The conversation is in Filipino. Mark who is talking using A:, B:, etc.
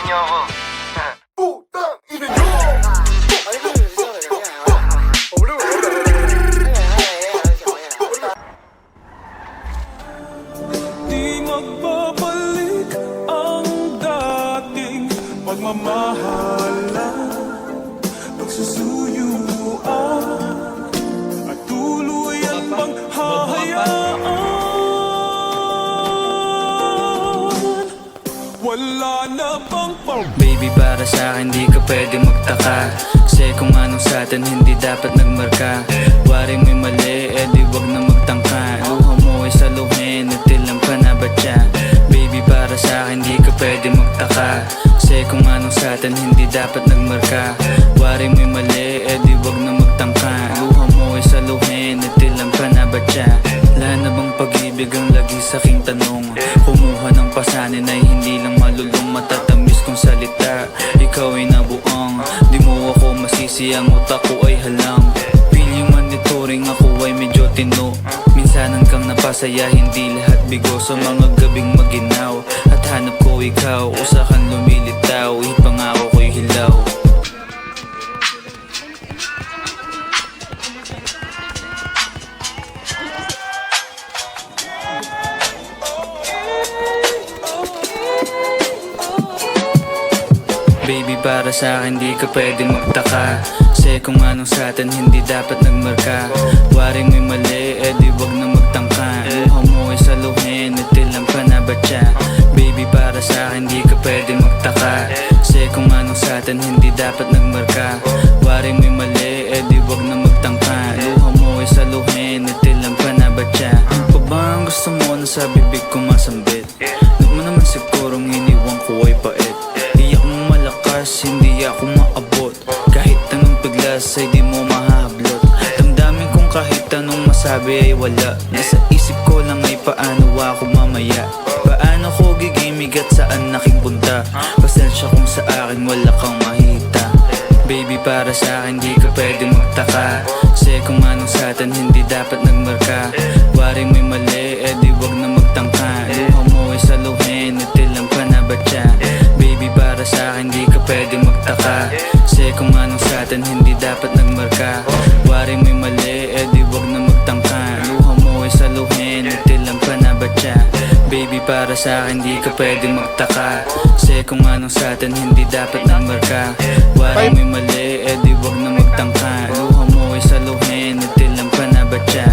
A: niyo ako.
B: Putang ina nyo!
C: Di magbabalik ang dating pagmamahalan, pagsusuyuan, at tuluyan bang hahayaan. Wala na bang
D: Baby, para sa'kin di ka pwede magtaka, kasi kung anong sa'tin hindi dapat nagmarka. Wari mo'y mali, di wag na magtangka. Luha mo ay saluhin, natilang pa na ba siya? Baby, para sa'kin di ka pwede magtaka, kasi kung anong sa'tin hindi dapat nagmarka. Wari mo'y mali, di wag na magtangka. Luha mo ay saluhin, natilang pa na ba siya? Wala na bang pag-ibig ang lagi sa'king tanong? Kumuha ng pasanin ay hindi lang malulong, matatamis kong salita. Ikaw ay nabuang, di mo ako masisi, ang utak ko ay halang. Feeling monitoring, ako ay medyo tino. Minsan kang napasaya, hindi lahat bigo. Sa mga gabing maginaw, at hanap ko ikaw. Usa kang lumilitaw, ipangako ko'y hilaw. Baby, para sa'kin di ka pwede magtaka, kasi kung anong sa'tin hindi dapat nagmarka. Wari mo'y mali, di wag na magtangka. Luha mo ay saluhin, natilang pa na ba siya? Baby, para sa'kin di ka pwede magtaka, kasi kung anong sa'tin hindi dapat nagmarka. Wari mo'y mali, di wag na magtangka. Luha mo ay saluhin, natilang pa na ba siya? Ano pa ba ang gusto mo na sa bibig ko masambit? Huwag mo naman sigurong iniwan ko ay pait. Hindi ako maabot, kahit anong piglas ay di mo mahahablot. Damdamin kong kahit anong masabi ay wala. Nasa isip ko lang ay paano ako mamaya. Paano ko gigimig at saan aking punta? Pasensya kung sa akin wala kang mahita. Baby, para sa'kin di ka pwede magtaka, kasi kung anong sa'tin hindi dapat nagmarka. Wari mo'y mali, di wag na magtangka. Luha mo ay saluhin, natilang pa na ba siya? Baby, para sa'kin di ka pwede magtaka, kasi kung anong sa'tin hindi dapat nagmarka. Wari mo'y mali, di wag na magtangka. Luha mo ay saluhin, natilang pa na ba siya? Baby, para sa'kin di ka pwede magtaka, kasi kung anong sa'tin hindi dapat nagmarka. Wari mo'y mali, di wag na magtangka. Luha mo ay saluhin, natilang pa na ba siya?